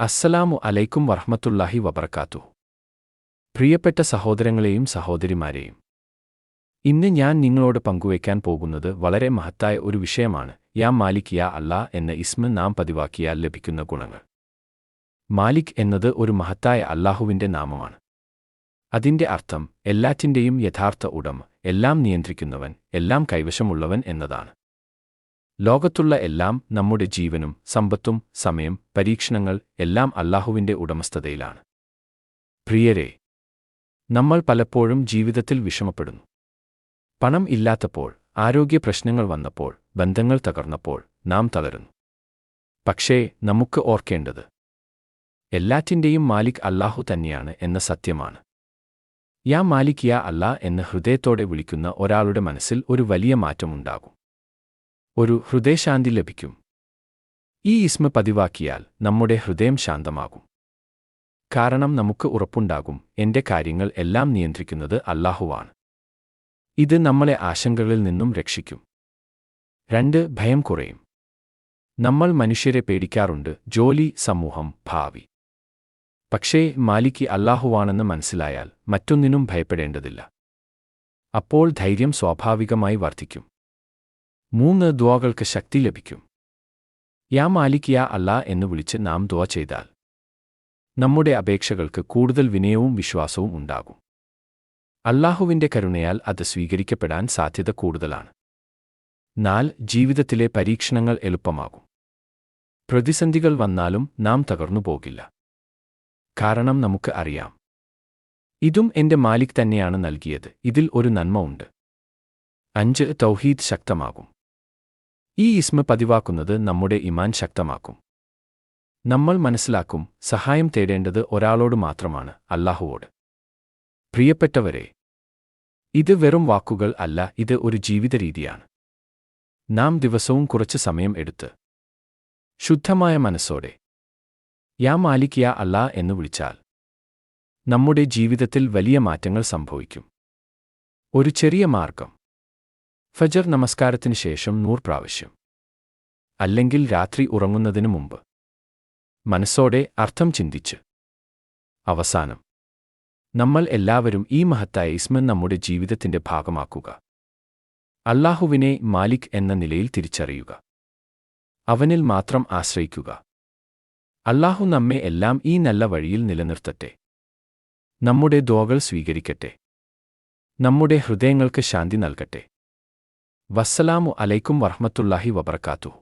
അസ്സലാമു അലൈക്കും വറഹ്മത്തുള്ളാഹി വബറകാതുഹു. പ്രിയപ്പെട്ട സഹോദരങ്ങളെയും സഹോദരിമാരെയും, ഇന്ന് ഞാൻ നിങ്ങളോട് പങ്കുവയ്ക്കാൻ പോകുന്നത് വളരെ മഹത്തായ ഒരു വിഷയമാണ്. യാ മാലിക് യാ അല്ലാ എന്ന ഇസ്മ നാം പതിവാക്കിയാൽ ലഭിക്കുന്ന ഗുണങ്ങൾ. മാലിക് എന്നത് ഒരു മഹത്തായ അല്ലാഹുവിൻ്റെ നാമമാണ്. അതിൻ്റെ അർത്ഥം എല്ലാറ്റിൻ്റെയും യഥാർത്ഥ ഉടമ, എല്ലാം നിയന്ത്രിക്കുന്നവൻ, എല്ലാം കൈവശമുള്ളവൻ എന്നതാണ്. ലോകത്തുള്ള എല്ലാം, നമ്മുടെ ജീവനും സമ്പത്തും സമയം, പരീക്ഷണങ്ങൾ എല്ലാം അല്ലാഹുവിൻ്റെ ഉടമസ്ഥതയിലാണ്. പ്രിയരേ, നമ്മൾ പലപ്പോഴും ജീവിതത്തിൽ വിഷമപ്പെടുന്നു. പണം ഇല്ലാത്തപ്പോൾ, ആരോഗ്യ പ്രശ്നങ്ങൾ വന്നപ്പോൾ, ബന്ധങ്ങൾ തകർന്നപ്പോൾ നാം തളരുന്നു. പക്ഷേ നമുക്ക് ഓർക്കേണ്ടത് എല്ലാറ്റിൻ്റെയും മാലിക് അല്ലാഹു തന്നെയാണ് എന്ന സത്യമാണ്. യാ മാലിക് യാ അല്ലാ എന്ന് ഹൃദയത്തോടെ വിളിക്കുന്ന ഒരാളുടെ മനസ്സിൽ ഒരു വലിയ മാറ്റമുണ്ടാകും. ഒരു ഹൃദയശാന്തി ലഭിക്കും. ഈ ഇസ്മ പതിവാക്കിയാൽ നമ്മുടെ ഹൃദയം ശാന്തമാകും. കാരണം നമുക്ക് ഉറപ്പുണ്ടാകും, എൻ്റെ കാര്യങ്ങൾ എല്ലാം നിയന്ത്രിക്കുന്നത് അല്ലാഹുവാണ്. ഇത് നമ്മളെ ആശങ്കകളിൽ നിന്നും രക്ഷിക്കും. 2. ഭയം കുറയും. നമ്മൾ മനുഷ്യരെ പേടിക്കാറുണ്ട്, ജോലി, സമൂഹം, ഭാവി. പക്ഷേ മാലിക് അല്ലാഹുവാണെന്ന് മനസ്സിലായാൽ മറ്റൊന്നിനും ഭയപ്പെടേണ്ടതില്ല. അപ്പോൾ ധൈര്യം സ്വാഭാവികമായി വർദ്ധിക്കും. 3. ദുആകൾക്ക് ശക്തി ലഭിക്കും. യാ മാലിക് യാ അല്ലാ എന്ന് വിളിച്ച് നാം ദുആ ചെയ്താൽ നമ്മുടെ അപേക്ഷകൾക്ക് കൂടുതൽ വിനയവും വിശ്വാസവും ഉണ്ടാകും. അല്ലാഹുവിൻ്റെ കരുണയാൽ അത് സ്വീകരിക്കപ്പെടാൻ സാധ്യത കൂടുതലാണ്. 4. ജീവിതത്തിലെ പരീക്ഷണങ്ങൾ എളുപ്പമാകും. പ്രതിസന്ധികൾ വന്നാലും നാം തകർന്നു പോകില്ല. കാരണം നമുക്ക് അറിയാം, ഇതും എൻ്റെ മാലിക് തന്നെയാണ് നൽകിയത്, ഇതിൽ ഒരു നന്മ ഉണ്ട്. 5. തൗഹീദ് ശക്തമാകും. ഈ ഇസ്മ പതിവാക്കുന്നത് നമ്മുടെ ഈമാൻ ശക്തമാക്കും. നമ്മൾ മനസ്സിലാക്കും, സഹായം തേടേണ്ടത് ഒരാളോട് മാത്രമാണ്, അല്ലാഹുവോട്. പ്രിയപ്പെട്ടവരെ, ഇത് വെറും വാക്കുകൾ അല്ല, ഇത് ഒരു ജീവിത രീതിയാണ്. നാം ദിവസവും കുറച്ച് സമയം എടുത്ത് ശുദ്ധമായ മനസ്സോടെ യാ മാലിക് യാ അല്ലാ എന്ന് വിളിച്ചാൽ നമ്മുടെ ജീവിതത്തിൽ വലിയ മാറ്റങ്ങൾ സംഭവിക്കും. ഒരു ചെറിയ മാർഗം: ഫജർ നമസ്കാരത്തിന് ശേഷം 100 പ്രാവശ്യം, അല്ലെങ്കിൽ രാത്രി ഉറങ്ങുന്നതിനു മുമ്പ് മനസ്സോടെ അർത്ഥം ചിന്തിച്ച്. അവസാനം, നമ്മൾ എല്ലാവരും ഈ മഹത്തായ ഇസ്മ നമ്മുടെ ജീവിതത്തിൻ്റെ ഭാഗമാക്കുക. അല്ലാഹുവിനെ മാലിക് എന്ന നിലയിൽ തിരിച്ചറിയുക. അവനിൽ മാത്രം ആശ്രയിക്കുക. അല്ലാഹു നമ്മെ എല്ലാം ഈ നല്ല വഴിയിൽ നിലനിർത്തട്ടെ. നമ്മുടെ ദുആകൾ സ്വീകരിക്കട്ടെ. നമ്മുടെ ഹൃദയങ്ങൾക്ക് ശാന്തി നൽകട്ടെ. വസ്സലാമു അലൈക്കും വറഹ്മത്തുള്ളാഹി വബറകാതുഹു.